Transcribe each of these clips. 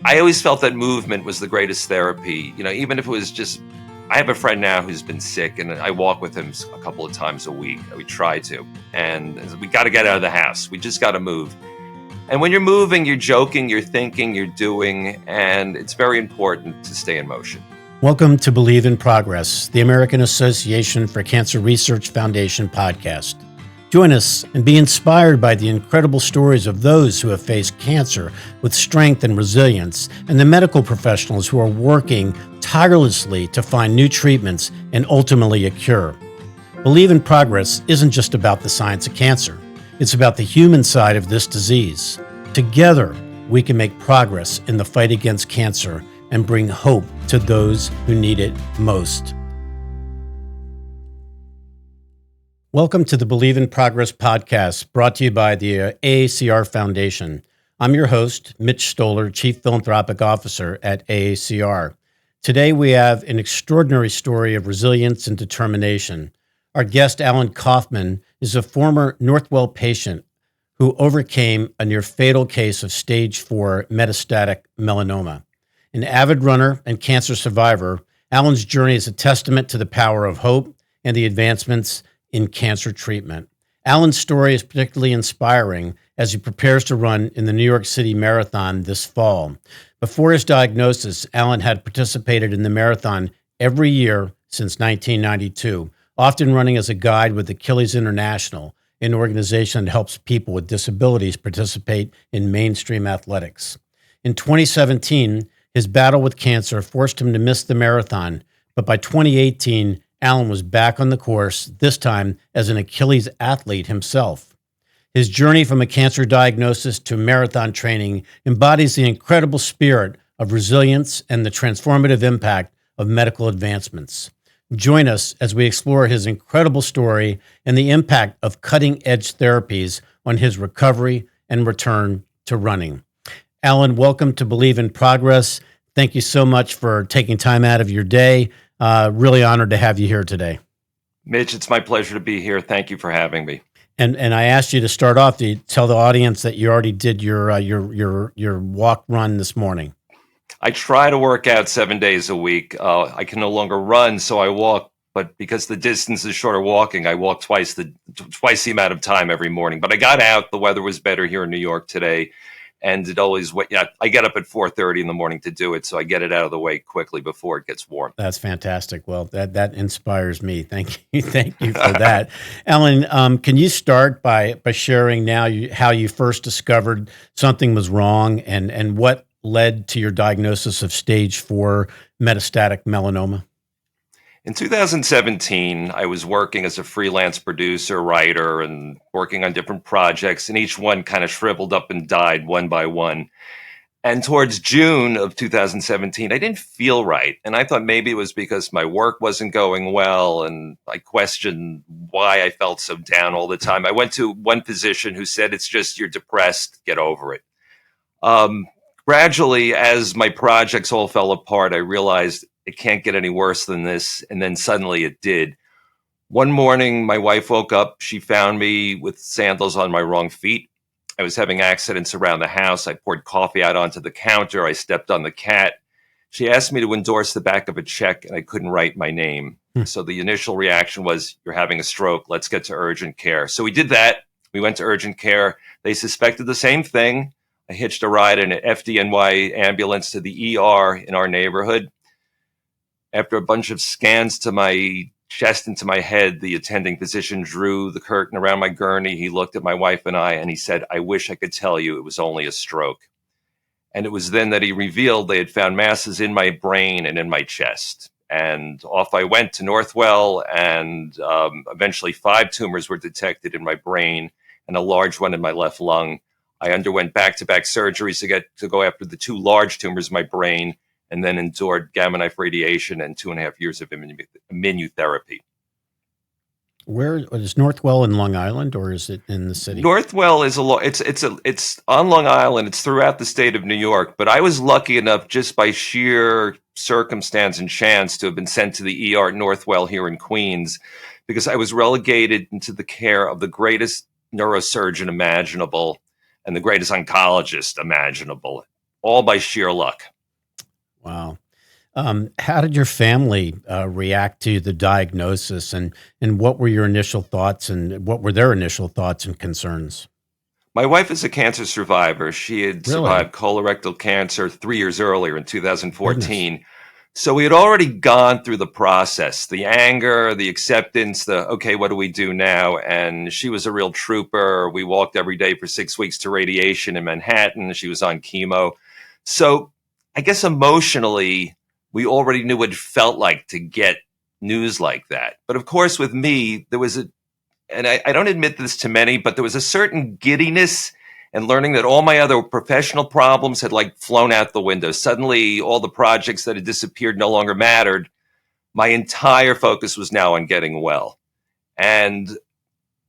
I always felt that movement was the greatest therapy. Even if it was just, I have a friend now who's been sick, and I walk with him a couple of times a week. We try to, and we got to get out of the house. We just got to move. And when you're moving, you're joking, you're thinking, you're doing, and it's very important to stay in motion. Welcome to Believe in Progress, the American Association for Cancer Research Foundation podcast. Join us and be inspired by the incredible stories of those who have faced cancer with strength and resilience, and the medical professionals who are working tirelessly to find new treatments and ultimately a cure. Believe in Progress isn't just about the science of cancer. It's about the human side of this disease. Together, we can make progress in the fight against cancer and bring hope to those who need it most. Welcome to the Believe in Progress podcast, brought to you by the AACR Foundation. I'm your host, Mitch Stoller, Chief Philanthropic Officer at AACR. Today, we have an extraordinary story of resilience and determination. Our guest, Alan Kaufman, is a former Northwell patient who overcame a near-fatal case of stage 4 metastatic melanoma. An avid runner and cancer survivor, Alan's journey is a testament to the power of hope and the advancements in cancer treatment. Alan's story is particularly inspiring as he prepares to run in the New York City Marathon this fall. Before his diagnosis, Alan had participated in the marathon every year since 1992, often running as a guide with Achilles International, an organization that helps people with disabilities participate in mainstream athletics. In 2017, his battle with cancer forced him to miss the marathon, but by 2018, Alan was back on the course, this time as an Achilles athlete himself. His journey from a cancer diagnosis to marathon training embodies the incredible spirit of resilience and the transformative impact of medical advancements. Join us as we explore his incredible story and the impact of cutting-edge therapies on his recovery and return to running. Alan, welcome to Believe in Progress. Thank you so much for taking time out of your day. Really honored to have you here today. Mitch, it's my pleasure to be here. Thank you for having me. And I asked you to start off to tell the audience that you already did your walk run this morning. I try to work out 7 days a week. I can no longer run, so I walk. But because the distance is shorter walking, I walk twice the amount of time every morning. But I got out. The weather was better here in New York today. And it always, I get up at 4:30 in the morning to do it, so I get it out of the way quickly before it gets warm. That's fantastic. Well, that inspires me. Thank you for that, Alan. Can you start by sharing now how you first discovered something was wrong and what led to your diagnosis of stage 4 metastatic melanoma? In 2017, I was working as a freelance producer, writer, and working on different projects, and each one kind of shriveled up and died one by one. And towards June of 2017, I didn't feel right. And I thought maybe it was because my work wasn't going well, and I questioned why I felt so down all the time. I went to one physician who said, "It's just you're depressed, get over it." Gradually, as my projects all fell apart, I realized it can't get any worse than this. And then suddenly it did. One morning, my wife woke up. She found me with sandals on my wrong feet. I was having accidents around the house. I poured coffee out onto the counter. I stepped on the cat. She asked me to endorse the back of a check, and I couldn't write my name. So the initial reaction was, "You're having a stroke. Let's get to urgent care." So we did that. We went to urgent care. They suspected the same thing. I hitched a ride in an FDNY ambulance to the ER in our neighborhood. After a bunch of scans to my chest and to my head, the attending physician drew the curtain around my gurney. He looked at my wife and I, and he said, "I wish I could tell you it was only a stroke." And it was then that he revealed they had found masses in my brain and in my chest. And off I went to Northwell, and eventually 5 tumors were detected in my brain and a large one in my left lung. I underwent back-to-back surgeries to go after the 2 large tumors in my brain, and then endured gamma knife radiation and 2.5 years of immunotherapy. Where is Northwell in Long Island, or is it in the city? Northwell is it's on Long Island. It's throughout the state of New York. But I was lucky enough, just by sheer circumstance and chance, to have been sent to the ER at Northwell here in Queens, because I was relegated into the care of the greatest neurosurgeon imaginable and the greatest oncologist imaginable. all by sheer luck. Wow. How did your family react to the diagnosis, and what were your initial thoughts, and what were their initial thoughts and concerns? My wife is a cancer survivor. She had Really? survived colorectal cancer 3 years earlier in Goodness. 2014. So we had already gone through the process, the anger, the acceptance, okay, what do we do now? And she was a real trooper. We walked every day for 6 weeks to radiation in Manhattan. She was on chemo. So I guess emotionally, we already knew what it felt like to get news like that. But of course, with me, there was and I don't admit this to many, but there was a certain giddiness and learning that all my other professional problems had like flown out the window. Suddenly, all the projects that had disappeared no longer mattered. My entire focus was now on getting well. And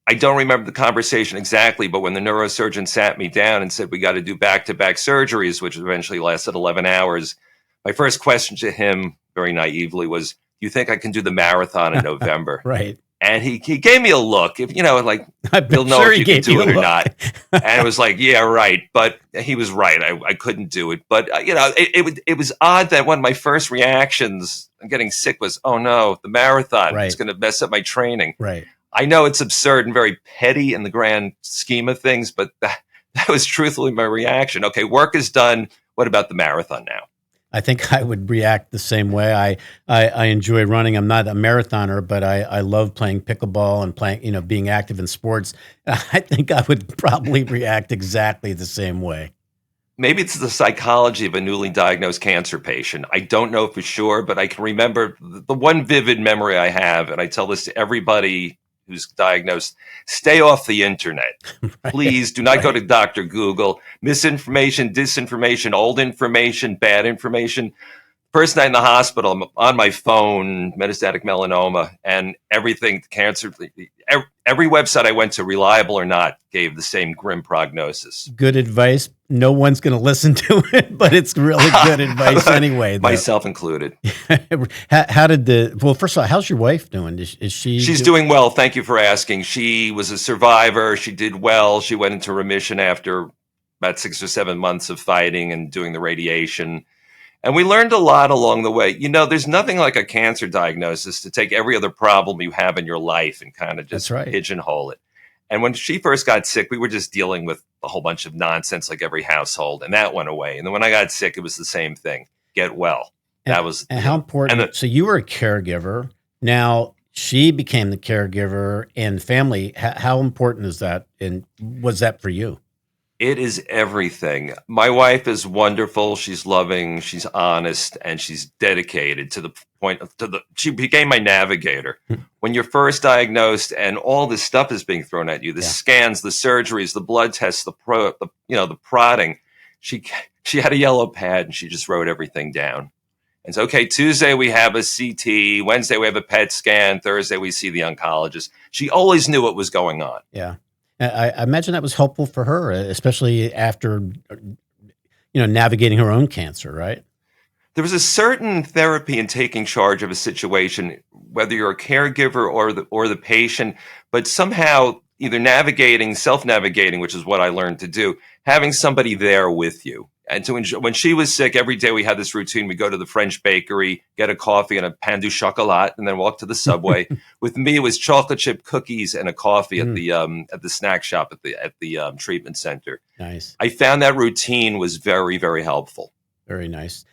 I don't remember the conversation exactly, but when the neurosurgeon sat me down and said, we got to do back-to-back surgeries, which eventually lasted 11 hours, my first question to him, very naively, was, do you think I can do the marathon in November? Right. And he gave me a look, if like, you'll know sure if you can do it or look. not. And I was like, yeah, right. But he was right. I couldn't do it. But, it was odd that one of my first reactions on getting sick was, oh, no, the marathon. Right. It's going to mess up my training. Right. I know it's absurd and very petty in the grand scheme of things, but that was truthfully my reaction. Okay, work is done. What about the marathon now? I think I would react the same way. I enjoy running. I'm not a marathoner, but I love playing pickleball and playing, being active in sports. I think I would probably react exactly the same way. Maybe it's the psychology of a newly diagnosed cancer patient. I don't know for sure, but I can remember the one vivid memory I have, and I tell this to everybody who's diagnosed: stay off the internet. Right. Please do not go to Dr. Google. Misinformation, disinformation, old information, bad information. First night in the hospital, I'm on my phone, metastatic melanoma, and everything, cancer. Every website I went to, reliable or not, gave the same grim prognosis. Good advice. No one's going to listen to it, but it's really good advice anyway. Myself included. How did well, first of all, how's your wife doing? Is she? She's doing well. Thank you for asking. She was a survivor. She did well. She went into remission after about 6 or 7 months of fighting and doing the radiation. And we learned a lot along the way. There's nothing like a cancer diagnosis to take every other problem you have in your life and kind of just pigeonhole it. And when she first got sick, we were just dealing with a whole bunch of nonsense like every household, and that went away. And then when I got sick, it was the same thing. Get well. And how important. So you were a caregiver. Now she became the caregiver and family. How important is that? And was that for you? It is everything. My wife is wonderful. She's loving, she's honest, and she's dedicated to the point she became my navigator. When you're first diagnosed and all this stuff is being thrown at you, the scans, the surgeries, the blood tests, the prodding, she had a yellow pad and she just wrote everything down. And so, okay, Tuesday we have a CT, Wednesday we have a PET scan, Thursday we see the oncologist. She always knew what was going on. Yeah. I imagine that was helpful for her, especially after, navigating her own cancer, right? There was a certain therapy in taking charge of a situation, whether you're a caregiver or the patient, but somehow either self-navigating, which is what I learned to do, having somebody there with you. And to enjoy, when she was sick, every day we had this routine. We go to the French bakery, get a coffee and a pain du chocolat, and then walk to the subway. With me, it was chocolate chip cookies and a coffee at the snack shop at the treatment center. Nice. I found that routine was very, very helpful. Very nice.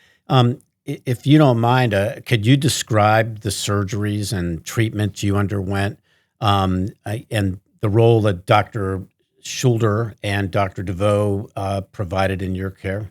If you don't mind, could you describe the surgeries and treatments you underwent, and the role that Dr. Schulder and Dr. DeVoe provided in your care?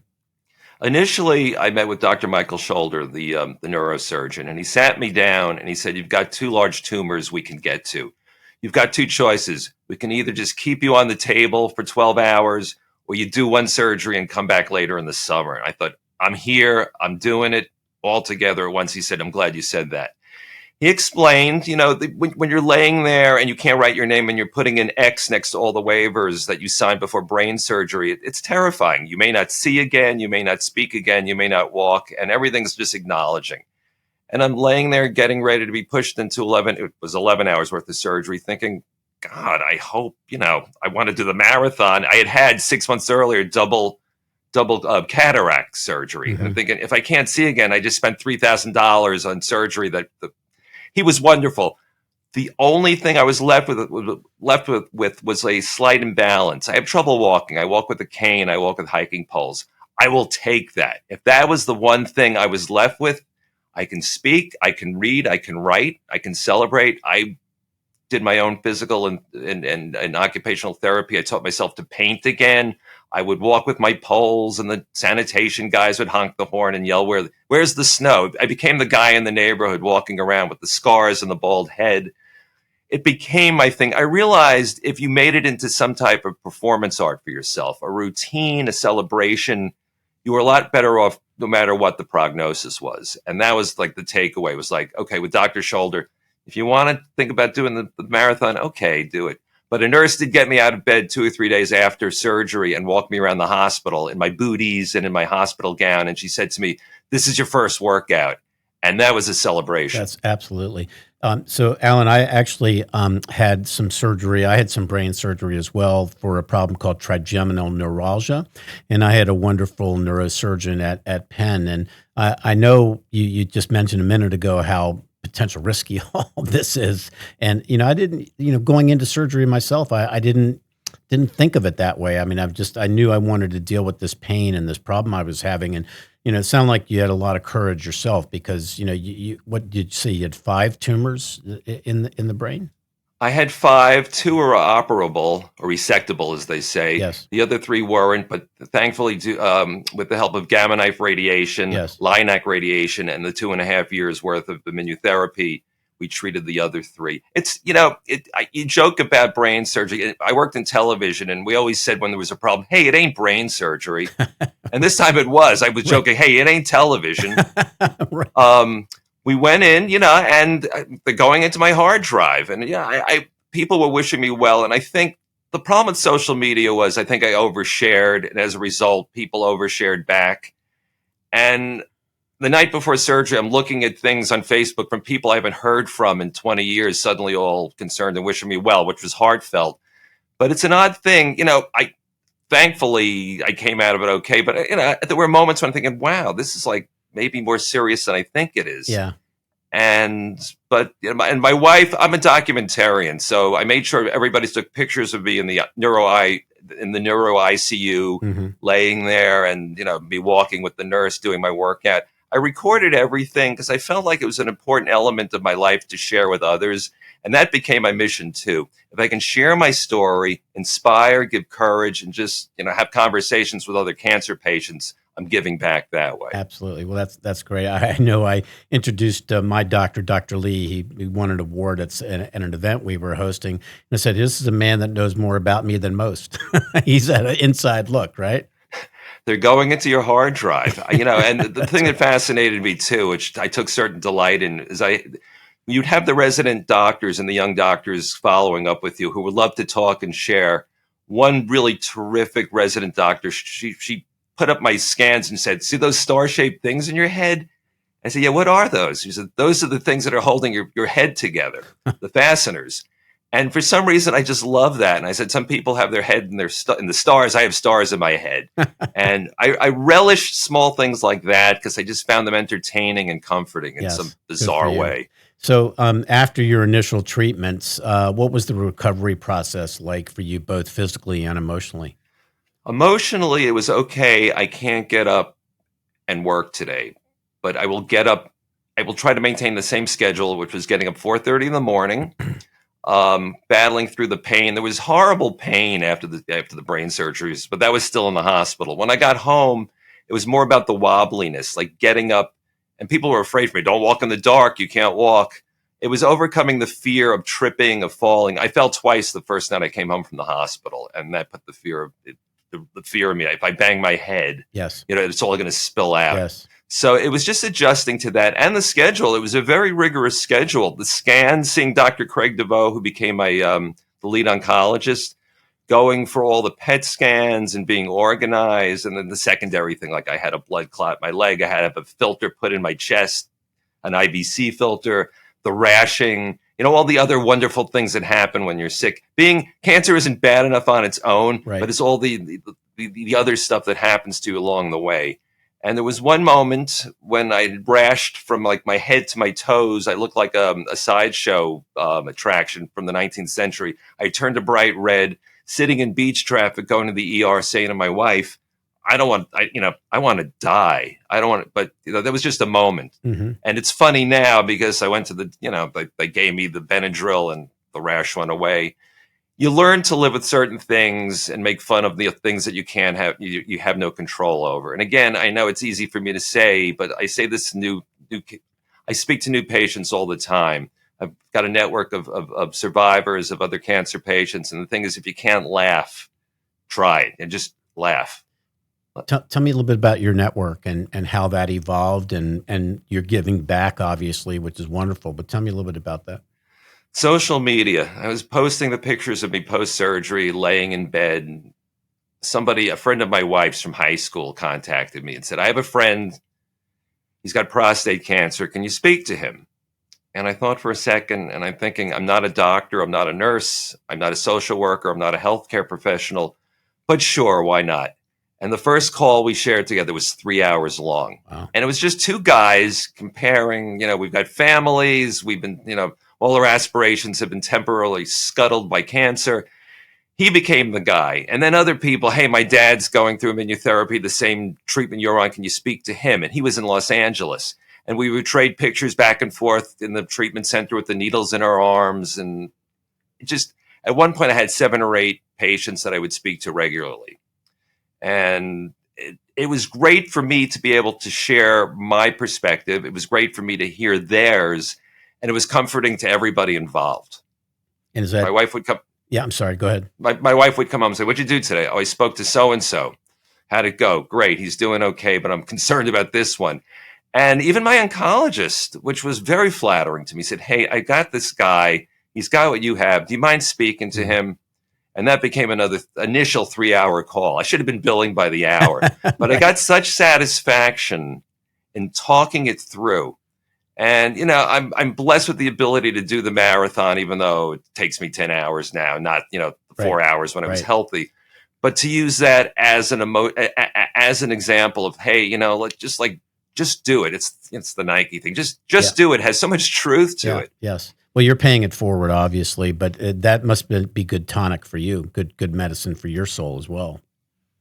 Initially, I met with Dr. Michael Schulder, the neurosurgeon, and he sat me down and he said, you've got 2 large tumors we can get to. You've got 2 choices. We can either just keep you on the table for 12 hours or you do one surgery and come back later in the summer. And I thought, I'm here. I'm doing it all together at once. He said, I'm glad you said that. He explained, when you're laying there and you can't write your name and you're putting an X next to all the waivers that you signed before brain surgery, it's terrifying. You may not see again. You may not speak again. You may not walk, and everything's just acknowledging. And I'm laying there getting ready to be pushed into 11 hours worth of surgery, thinking, God, I hope, I want to do the marathon. I had 6 months earlier double double cataract surgery. And I'm thinking, if I can't see again, I just spent $3,000 on surgery. He was wonderful. The only thing I was left with was a slight imbalance. I have trouble walking. I walk with a cane. I walk with hiking poles. I will take that. If that was the one thing I was left with, I can speak, I can read, I can write, I can celebrate. I did my own physical and occupational therapy. I taught myself to paint again. I would walk with my poles, and the sanitation guys would honk the horn and yell, "Where's the snow?" I became the guy in the neighborhood walking around with the scars and the bald head. It became my thing. I realized if you made it into some type of performance art for yourself, a routine, a celebration, you were a lot better off no matter what the prognosis was. And that was like the takeaway was like, okay, with Dr. Shoulder, if you want to think about doing the marathon, okay, do it. But a nurse did get me out of bed 2 or 3 days after surgery and walk me around the hospital in my booties and in my hospital gown. And she said to me, "This is your first workout." And that was a celebration. That's absolutely. So, Alan, I actually had some surgery. I had some brain surgery as well for a problem called trigeminal neuralgia. And I had a wonderful neurosurgeon at Penn. And I know you just mentioned a minute ago how potential risky all this is. And, I didn't, going into surgery myself, I didn't think of it that way. I mean, I knew I wanted to deal with this pain and this problem I was having. And, it sounded like you had a lot of courage yourself because, what did you see? You had 5 tumors in the brain? I had 5. 2 are operable or resectable, as they say. Yes. The other 3 weren't, but thankfully, with the help of gamma knife radiation, yes. LINAC radiation, and the 2.5 years worth of immunotherapy, we treated the other 3. It's, you joke about brain surgery. I worked in television, and we always said when there was a problem, hey, it ain't brain surgery. And this time it was. I was joking, hey, it ain't television. Right. We went in, and they're going into my hard drive. And people were wishing me well. And I think the problem with social media was I think I overshared. And as a result, people overshared back. And the night before surgery, I'm looking at things on Facebook from people I haven't heard from in 20 years, suddenly all concerned and wishing me well, which was heartfelt. But it's an odd thing. Thankfully, I came out of it okay. But, there were moments when I'm thinking, wow, this is like maybe more serious than I think it is. Yeah. And my wife, I'm a documentarian. So I made sure everybody took pictures of me in the neuro ICU, laying there and, me walking with the nurse doing my workout. I recorded everything because I felt like it was an important element of my life to share with others. And that became my mission too. If I can share my story, inspire, give courage, and just, have conversations with other cancer patients, I'm giving back that way. Absolutely. Well, that's great. I know I introduced my doctor, Dr. Lee. He won an award at an event we were hosting. And I said, this is a man that knows more about me than most. He's had an inside look, right? They're going into your hard drive, and the thing that fascinated me too, which I took certain delight in, is you'd have the resident doctors and the young doctors following up with you who would love to talk and share. One really terrific resident doctor, she put up my scans and said, "See those star-shaped things in your head?" I said, "Yeah, what are those?" She said, "Those are the things that are holding your head together, the fasteners." And for some reason, I just love that. And I said, some people have their head in the stars. I have stars in my head. And I relish small things like that because I just found them entertaining and comforting in some bizarre way. So after your initial treatments, what was the recovery process like for you, both physically and emotionally? Emotionally, it was okay. I can't get up and work today, but I will get up. I will try to maintain the same schedule, which was getting up 4:30 in the morning. Battling through the pain. There was horrible pain after the brain surgeries, but that was still in the hospital. When I got home, it was more about the wobbliness, like getting up, and people were afraid of me. Don't walk in the dark. You can't walk. It was overcoming the fear of tripping, of falling. I fell twice the first night I came home from the hospital, and that put the fear of me. If I bang my head, yes, it's all going to spill out. Yes. So it was just adjusting to that and the schedule. It was a very rigorous schedule. The scans, seeing Dr. Craig DeVoe, who became my the lead oncologist, going for all the PET scans and being organized. And then the secondary thing, like I had a blood clot in my leg. I had to have a filter put in my chest, an IBC filter, the rashing, all the other wonderful things that happen when you're sick. Cancer isn't bad enough on its own, right, but it's all the the other stuff that happens to you along the way. And there was one moment when I rashed from like my head to my toes. I looked like a sideshow attraction from the 19th century. I turned a bright red, sitting in beach traffic, going to the ER, saying to my wife, I want to die. I don't want, but that was just a moment. Mm-hmm. And it's funny now because I went to they gave me the Benadryl and the rash went away. You learn to live with certain things and make fun of the things that you can't have, you have no control over. And again, I know it's easy for me to say, but I say this I speak to new patients all the time. I've got a network of survivors of other cancer patients. And the thing is, if you can't laugh, try it and just laugh. Tell me a little bit about your network and how that evolved, and you're giving back, obviously, which is wonderful. But tell me a little bit about that. Social media. I was posting the pictures of me post-surgery, laying in bed. A friend of my wife's from high school contacted me and said, I have a friend. He's got prostate cancer. Can you speak to him? And I thought for a second, and I'm thinking, I'm not a doctor. I'm not a nurse. I'm not a social worker. I'm not a healthcare professional. But sure, why not? And the first call we shared together was 3 hours long. Wow. And it was just two guys comparing, we've got families. We've been, all our aspirations have been temporarily scuttled by cancer. He became the guy. And then other people, hey, my dad's going through immunotherapy, the same treatment you're on. Can you speak to him? And he was in Los Angeles. And we would trade pictures back and forth in the treatment center with the needles in our arms. And just at one point, I had 7 or 8 patients that I would speak to regularly. And it was great for me to be able to share my perspective. It was great for me to hear theirs. And it was comforting to everybody involved. And is that my wife would come? Yeah, I'm sorry. Go ahead. My wife would come home and say, "What'd you do today?" "Oh, I spoke to so and so. How'd it go?" "Great. He's doing okay, but I'm concerned about this one." And even my oncologist, which was very flattering to me, said, "Hey, I got this guy. He's got what you have. Do you mind speaking to him?" And that became another initial 3-hour call. I should have been billing by the hour, but right. I got such satisfaction in talking it through. And, I'm blessed with the ability to do the marathon, even though it takes me 10 hours now, not, 4 hours when I was healthy. But to use that as an example of, hey, let's just do it. It's the Nike thing. Just do it. It has so much truth to it. Yes. Well, you're paying it forward, obviously, but that must be good tonic for you, good medicine for your soul as well.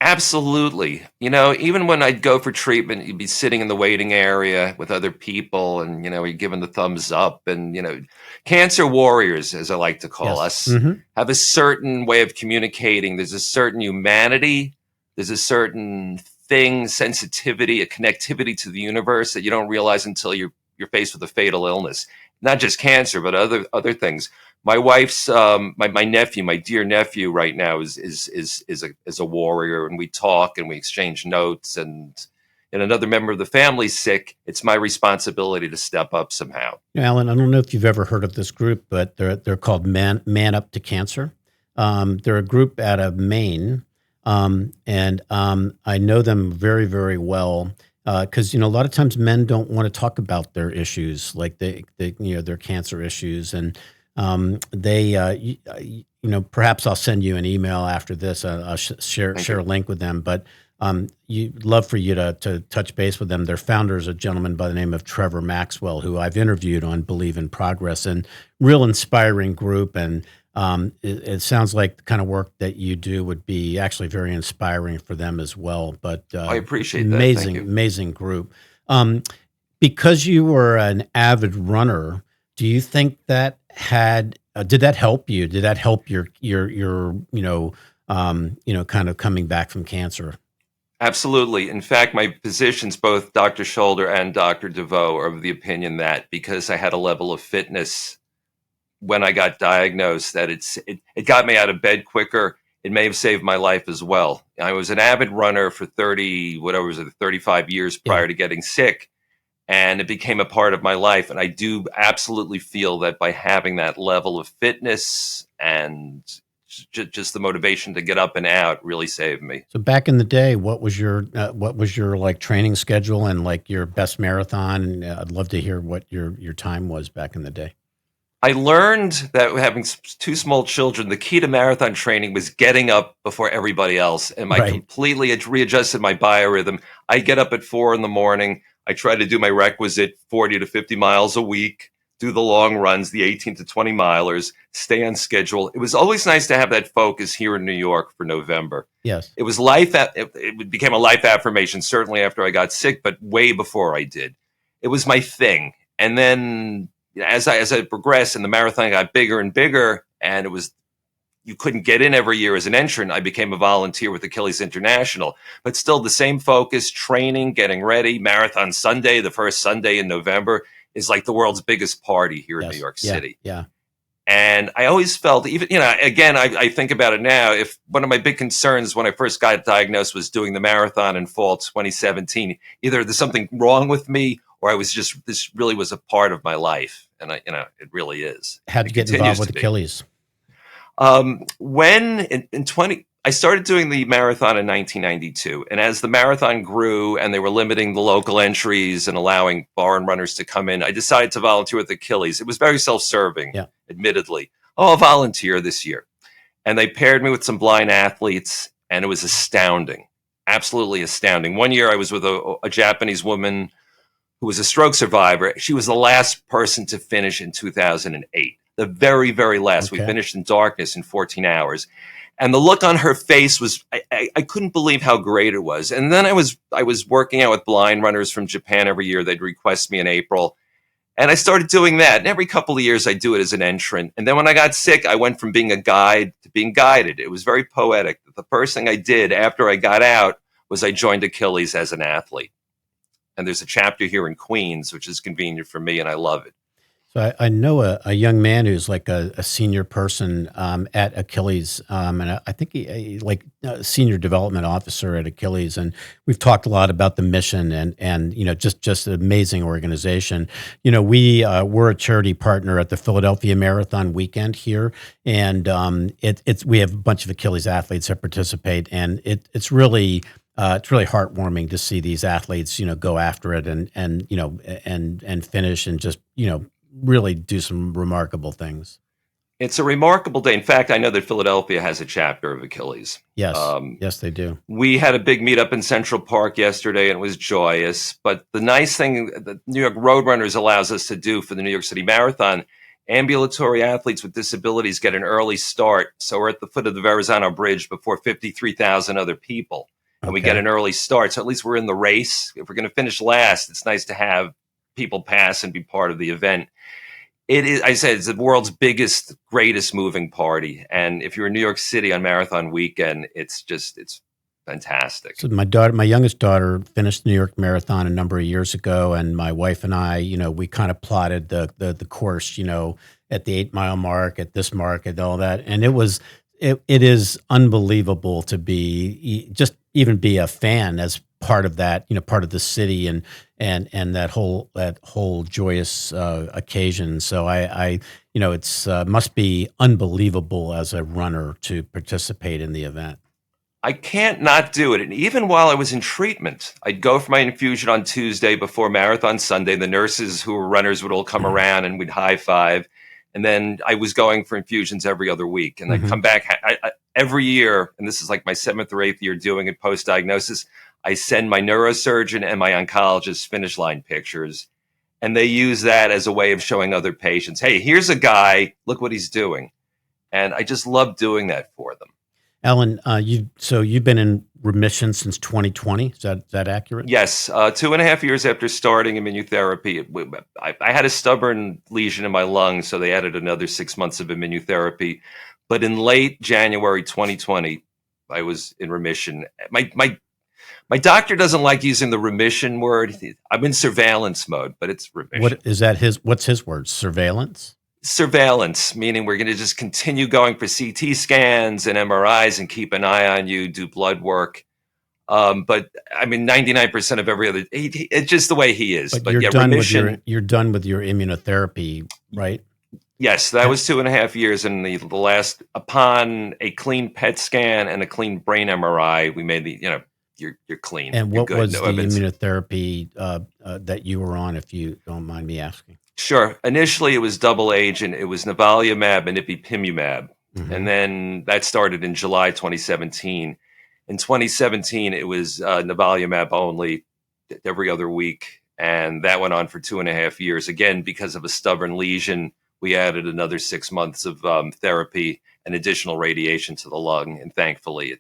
Absolutely. Even when I'd go for treatment, you'd be sitting in the waiting area with other people and, you're giving the thumbs up. And, cancer warriors, as I like to call us, have a certain way of communicating. There's a certain humanity. There's a certain sensitivity, a connectivity to the universe that you don't realize until you're faced with a fatal illness. Not just cancer, but other things. My wife's my nephew, my dear nephew, right now is a warrior, and we talk and we exchange notes. And another member of the family's sick. It's my responsibility to step up somehow. Alan, I don't know if you've ever heard of this group, but they're called Man Up to Cancer. They're a group out of Maine, and I know them very, very well. Because a lot of times men don't want to talk about their issues, like their cancer issues, and perhaps I'll send you an email after this. I'll share a link with them. But you'd love for you to touch base with them. Their founder is a gentleman by the name of Trevor Maxwell, who I've interviewed on Believe in Progress, and real inspiring group. And it sounds like the kind of work that you do would be actually very inspiring for them as well. But I appreciate that. Amazing group. Because you were an avid runner, do you think that did that help you? Did that help your kind of coming back from cancer? Absolutely. In fact, my physicians, both Dr. Shoulder and Dr. DeVoe, are of the opinion that because I had a level of fitness when I got diagnosed, that it got me out of bed quicker. It may have saved my life as well. I was an avid runner for 35 years prior to getting sick, and it became a part of my life. And I do absolutely feel that by having that level of fitness and just the motivation to get up and out really saved me. So back in the day, what was your like training schedule and like your best marathon? And I'd love to hear what your time was back in the day. I learned that having two small children, the key to marathon training was getting up before everybody else. And I Right. completely readjusted my biorhythm. I get up at 4 a.m. I try to do my requisite 40 to 50 miles a week, do the long runs, the 18 to 20 milers, stay on schedule. It was always nice to have that focus here in New York for November. Yes. It was life. It became a life affirmation, certainly after I got sick, but way before I did. It was my thing. And then as I progressed and the marathon got bigger and bigger, and you couldn't get in every year as an entrant, I became a volunteer with Achilles International. But still the same focus, training, getting ready. Marathon Sunday, the first Sunday in November, is like the world's biggest party here in New York City. Yeah. And I always felt, even, again, I think about it now, if one of my big concerns when I first got diagnosed was doing the marathon in fall 2017, either there's something wrong with me or this really was a part of my life. And it really is. How'd you get involved with Achilles? I started doing the marathon in 1992. And as the marathon grew and they were limiting the local entries and allowing foreign runners to come in, I decided to volunteer with Achilles. It was very self-serving, admittedly. Oh, I'll volunteer this year. And they paired me with some blind athletes, and it was astounding, absolutely astounding. One year I was with a Japanese woman who was a stroke survivor. She was the last person to finish in 2008. The very, very last. Okay. We finished in darkness in 14 hours. And the look on her face was, I couldn't believe how great it was. And then I was working out with blind runners from Japan every year. They'd request me in April. And I started doing that. And every couple of years, I do it as an entrant. And then when I got sick, I went from being a guide to being guided. It was very poetic. The first thing I did after I got out was I joined Achilles as an athlete. And there's a chapter here in Queens, which is convenient for me, and I love it. So I know a young man who's like a senior person at Achilles, and I think he like a senior development officer at Achilles. And we've talked a lot about the mission and just an amazing organization. We're a charity partner at the Philadelphia Marathon weekend here, and we have a bunch of Achilles athletes that participate, and it's really heartwarming to see these athletes, go after it and finish and just, really do some remarkable things. It's a remarkable day. In fact, I know that Philadelphia has a chapter of Achilles. Yes, yes, they do. We had a big meetup in Central Park yesterday, and it was joyous. But the nice thing that New York Roadrunners allows us to do for the New York City Marathon, ambulatory athletes with disabilities get an early start. So we're at the foot of the Verrazano Bridge before 53,000 other people. And we get an early start. So at least we're in the race. If we're going to finish last, it's nice to have people pass and be part of the event. It is, I said, it's the world's biggest, greatest moving party. And if you're in New York City on marathon weekend, it's fantastic. So my youngest daughter finished the New York Marathon a number of years ago. And my wife and I, we kind of plotted the course, at the 8 mile mark, at this mark, and all that. And it is unbelievable to be a fan as part of that, part of the city and that whole joyous occasion. So it's must be unbelievable as a runner to participate in the event. I can't not do it. And even while I was in treatment, I'd go for my infusion on Tuesday before Marathon Sunday. The nurses who were runners would all come around and we'd high five. And then I was going for infusions every other week. And I'd come back every year, and this is like my 7th or 8th year doing it post-diagnosis. I send my neurosurgeon and my oncologist finish line pictures, and they use that as a way of showing other patients, hey, here's a guy, look what he's doing. And I just love doing that for them. Alan, you've been in remission since 2020. Is that accurate? Yes. 2.5 years after starting immunotherapy, I had a stubborn lesion in my lung, so they added another 6 months of immunotherapy. But in late January 2020, I was in remission. My doctor doesn't like using the remission word. I'm in surveillance mode, but it's remission. What is that? What's his word? Surveillance? Surveillance, meaning we're going to just continue going for CT scans and MRIs and keep an eye on you, do blood work. But I mean, 99% of every other, it's just the way he is. But you're done with your immunotherapy, right? Yes, that was 2.5 years. And the last, upon a clean PET scan and a clean brain MRI, we made you're clean. And what was the immunotherapy that you were on, if you don't mind me asking? Sure. Initially, it was double agent. It was nivolumab and ipilimumab. And then that started in July 2017. In 2017, it was nivolumab only every other week. And that went on for 2.5 years. Again, because of a stubborn lesion, we added another 6 months of therapy and additional radiation to the lung. And thankfully,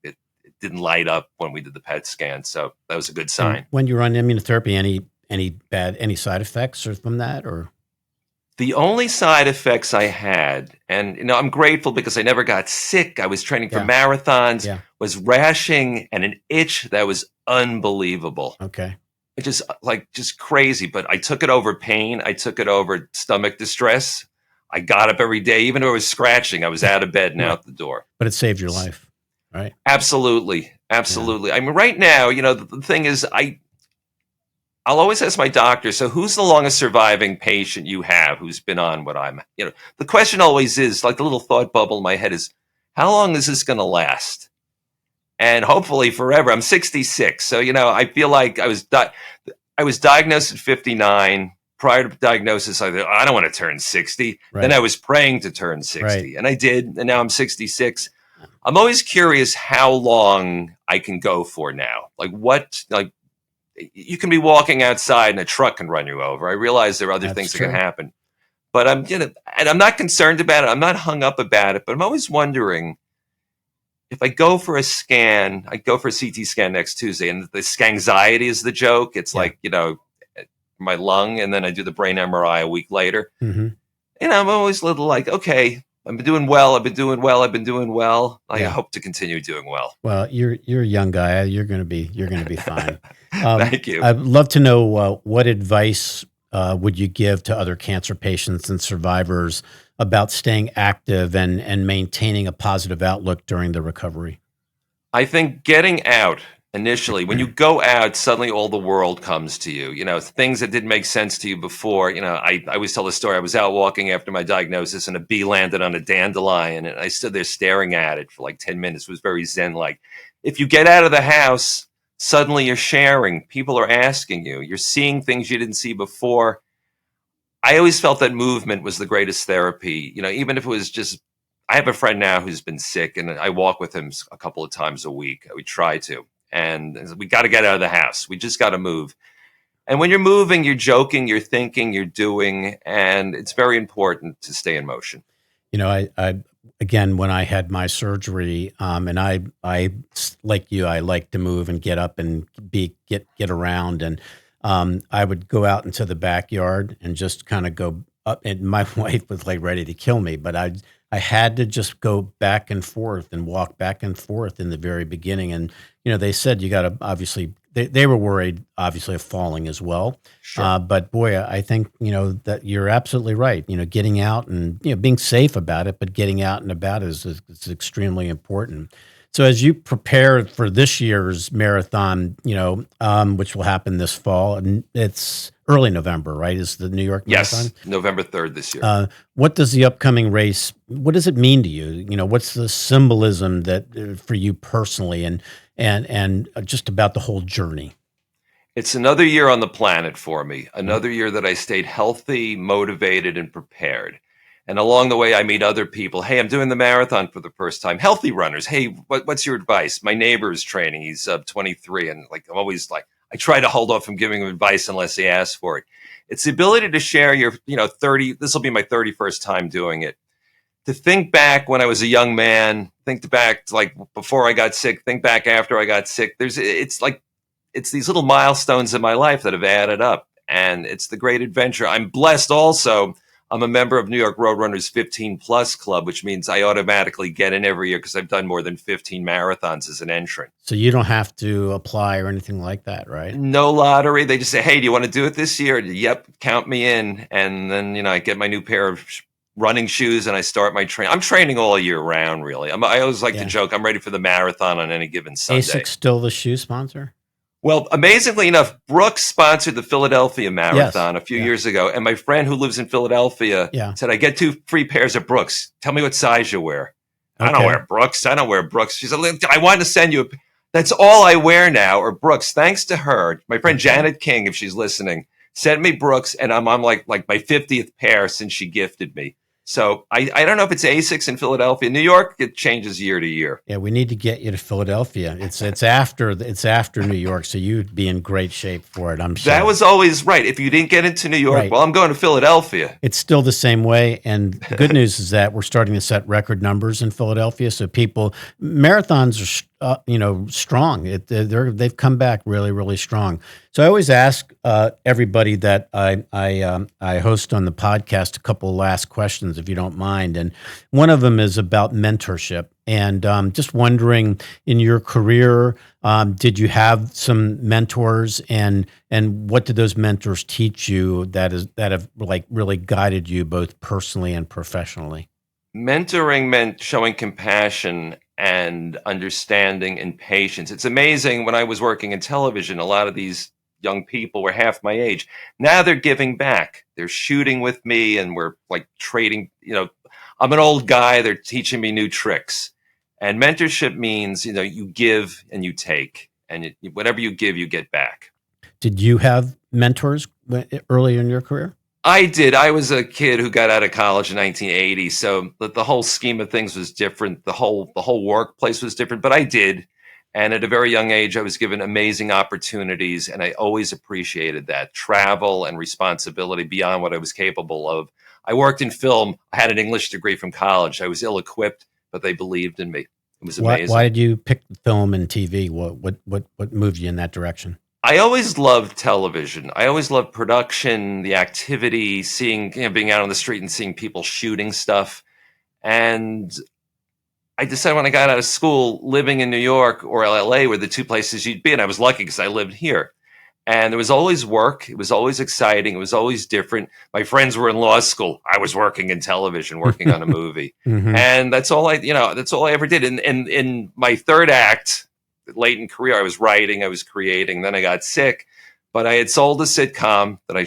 it didn't light up when we did the PET scan. So that was a good sign. And when you were on immunotherapy, any side effects or from that, or? The only side effects I had, and I'm grateful because I never got sick. I was training for marathons, was rashing and an itch that was unbelievable. Okay. It just crazy. But I took it over pain. I took it over stomach distress. I got up every day, even though I was scratching. I was out of bed and out the door. But it saved your life, right? Absolutely. Absolutely. Yeah. I mean, right now, the thing is, I'll always ask my doctor, so who's the longest surviving patient you have who's been on what I'm, the question always is, like the little thought bubble in my head is, how long is this going to last? And hopefully forever. I'm 66. So, I feel like I was diagnosed at 59. Prior to diagnosis, I thought, I don't want to turn 60. Right. Then I was praying to turn 60 and I did. And now I'm 66. I'm always curious how long I can go for now. You can be walking outside and a truck can run you over. I realize there are other things that can happen, but and I'm not concerned about it. I'm not hung up about it, but I'm always wondering if I go for a scan, I go for a CT scan next Tuesday, and this anxiety is the joke. It's like, my lung, and then I do the brain MRI a week later. And I'm always a little like, okay, I've been doing well. I hope to continue doing well. Well, you're a young guy. You're going to be fine. Thank you. I'd love to know what advice would you give to other cancer patients and survivors about staying active and maintaining a positive outlook during the recovery? I think getting out initially, when you go out, suddenly all the world comes to you. Things that didn't make sense to you before. I always tell the story. I was out walking after my diagnosis, and a bee landed on a dandelion, and I stood there staring at it for like 10 minutes. It was very zen-like. If you get out of the house, suddenly you're sharing. People are asking you. You're seeing things you didn't see before. I always felt that movement was the greatest therapy. Even if it was just, I have a friend now who's been sick, and I walk with him a couple of times a week. We try to. And we got to get out of the house. We just got to move. And when you're moving, you're joking, you're thinking, you're doing, and it's very important to stay in motion. I again, when I had my surgery, and I like you, I like to move and get up and get around, and I would go out into the backyard and just kind of go up. And my wife was like ready to kill me, but I had to just go back and forth and walk back and forth in the very beginning. And, they said you got to obviously, they were worried obviously of falling as well. Sure. But boy, I think, that you're absolutely right. Getting out and, being safe about it, but getting out and about is extremely important. So as you prepare for this year's marathon, which will happen this fall, and it's early November, right? Is the New York Marathon? Yes, November 3rd this year. What does the upcoming race, what does it mean to you? What's the symbolism that for you personally and just about the whole journey? It's another year on the planet for me, another year that I stayed healthy, motivated, and prepared. And along the way, I meet other people. Hey, I'm doing the marathon for the first time. Healthy runners. Hey, what's your advice? My neighbor is training. He's 23. And I'm always I try to hold off from giving him advice unless he asks for it. It's the ability to share your, 30, this will be my 31st time doing it. To think back when I was a young man, think back before I got sick, think back after I got sick. It's these little milestones in my life that have added up. And it's the great adventure. I'm blessed also. I'm a member of New York Roadrunners 15 Plus Club, which means I automatically get in every year because I've done more than 15 marathons as an entrant. So you don't have to apply or anything like that, right? No lottery. They just say, hey, do you want to do it this year? Yep, count me in. And then, I get my new pair of running shoes and I start my training. I'm training all year round, really. I always like to joke, I'm ready for the marathon on any given Sunday. ASIC's still the shoe sponsor? Well, amazingly enough, Brooks sponsored the Philadelphia Marathon a few years ago. And my friend who lives in Philadelphia said, I get 2 free pairs of Brooks. Tell me what size you wear. Okay. I don't wear Brooks. She said, I wanted to send you that's all I wear now are Brooks. Thanks to her, my friend Janet King, if she's listening, sent me Brooks, and I'm on like my 50th pair since she gifted me. So I don't know if it's ASICS in Philadelphia. New York, it changes year to year. Yeah, we need to get you to Philadelphia. It's after New York, so you'd be in great shape for it, I'm sure. That was always right. If you didn't get into New York, well, I'm going to Philadelphia. It's still the same way. And the good news is that we're starting to set record numbers in Philadelphia. So marathons are strong. They've come back really, really strong. So I always ask everybody that I host on the podcast a couple of last questions, if you don't mind. And one of them is about mentorship. And just wondering, in your career, did you have some mentors, and what did those mentors teach you that have like really guided you both personally and professionally? Mentoring meant showing compassion and understanding and patience. It's amazing. When I was working in television, a lot of these young people were half my age. Now they're giving back. They're shooting with me, and we're like trading. I'm an old guy. They're teaching me new tricks. And mentorship means, you give and you take, and whatever you give, you get back. Did you have mentors early in your career? I did. I was a kid who got out of college in 1980, so the whole scheme of things was different. The whole workplace was different, but I did. And at a very young age, I was given amazing opportunities, and I always appreciated that. Travel and responsibility beyond what I was capable of. I worked in film. I had an English degree from college. I was ill-equipped, but they believed in me. It was amazing. Why did you pick film and TV? What moved you in that direction? I always loved television. I always loved production, the activity, seeing, being out on the street and seeing people shooting stuff. And I decided when I got out of school, living in New York or LA were the two places you'd be. And I was lucky because I lived here. And there was always work. It was always exciting. It was always different. My friends were in law school. I was working in television, working on a movie. Mm-hmm. And that's all I ever did. And in my third act, late in career, I was writing, I was creating. Then I got sick, but I had sold a sitcom that I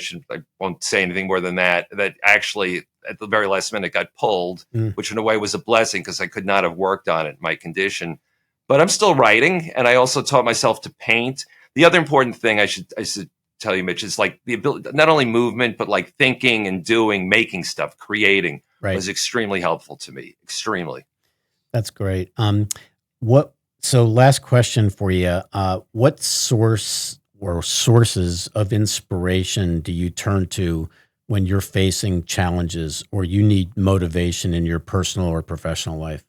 won't say anything more than that actually at the very last minute got pulled, which in a way was a blessing because I could not have worked on it, my condition. But I'm still writing, and I also taught myself to paint. The other important thing I should tell you, Mitch, is like the ability, not only movement, but like thinking and doing, making stuff, creating was extremely helpful to me. Extremely. That's great. So last question for you. What source or sources of inspiration do you turn to when you're facing challenges or you need motivation in your personal or professional life?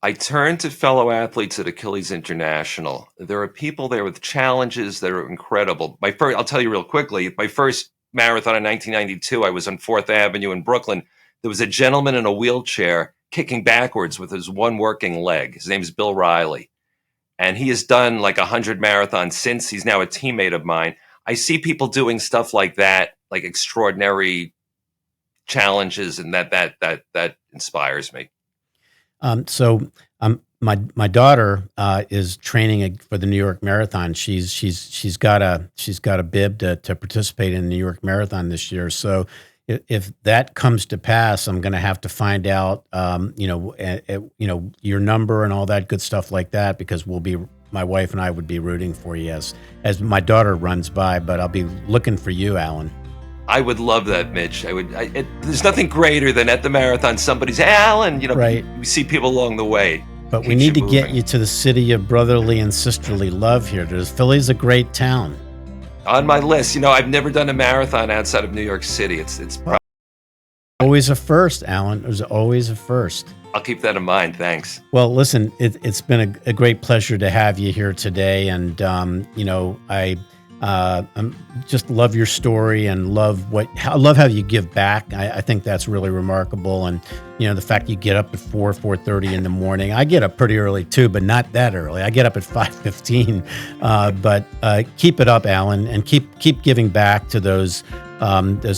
I turn to fellow athletes at Achilles International. There are people there with challenges that are incredible. I'll tell you real quickly, my first marathon in 1992, I was on 4th Avenue in Brooklyn. There was a gentleman in a wheelchair kicking backwards with his one working leg. His name is Bill Riley. And he has done like 100 marathons since. He's now a teammate of mine. I see people doing stuff like that, like extraordinary challenges, and that inspires me. My daughter is training for the New York Marathon. She's got a bib to participate in the New York Marathon this year. So if that comes to pass, I'm going to have to find out, your number and all that good stuff like that, because my wife and I would be rooting for you as my daughter runs by, but I'll be looking for you, Alan. I would love that, Mitch. There's nothing greater than at the marathon, somebody's, hey, Alan, we see people along the way. But we need to get you to the city of brotherly and sisterly love here. Philly's a great town. On my list, I've never done a marathon outside of New York City. It's always a first, Alan. There's always a first. I'll keep that in mind. Thanks. Well, listen, it's been a great pleasure to have you here today, and I just love your story and love how you give back. I think that's really remarkable, and the fact you get up at 4:30 in the morning. I get up pretty early too, but not that early. I get up at 5:15. But keep it up, Alan, and keep giving back to those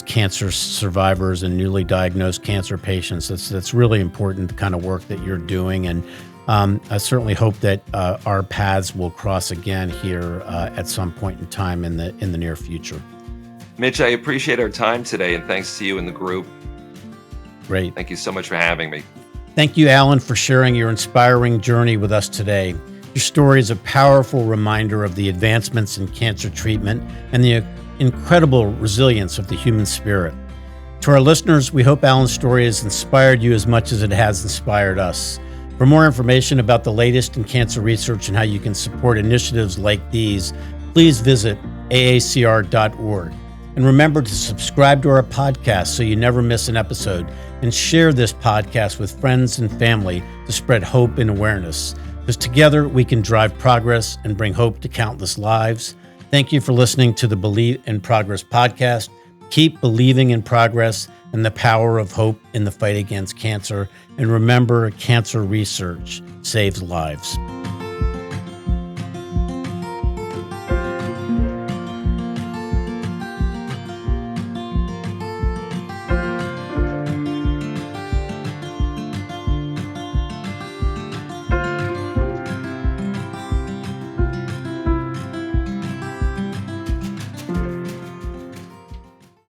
cancer survivors and newly diagnosed cancer patients. That's really important, the kind of work that you're doing, and I certainly hope that our paths will cross again here at some point in time in the near future. Mitch, I appreciate our time today, and thanks to you and the group. Great. Thank you so much for having me. Thank you, Alan, for sharing your inspiring journey with us today. Your story is a powerful reminder of the advancements in cancer treatment and the incredible resilience of the human spirit. To our listeners, we hope Alan's story has inspired you as much as it has inspired us. For more information about the latest in cancer research and how you can support initiatives like these, please visit aacr.org. And remember to subscribe to our podcast so you never miss an episode, and share this podcast with friends and family to spread hope and awareness. Because together we can drive progress and bring hope to countless lives. Thank you for listening to the Believe in Progress podcast. Keep believing in progress and the power of hope in the fight against cancer. And remember, cancer research saves lives.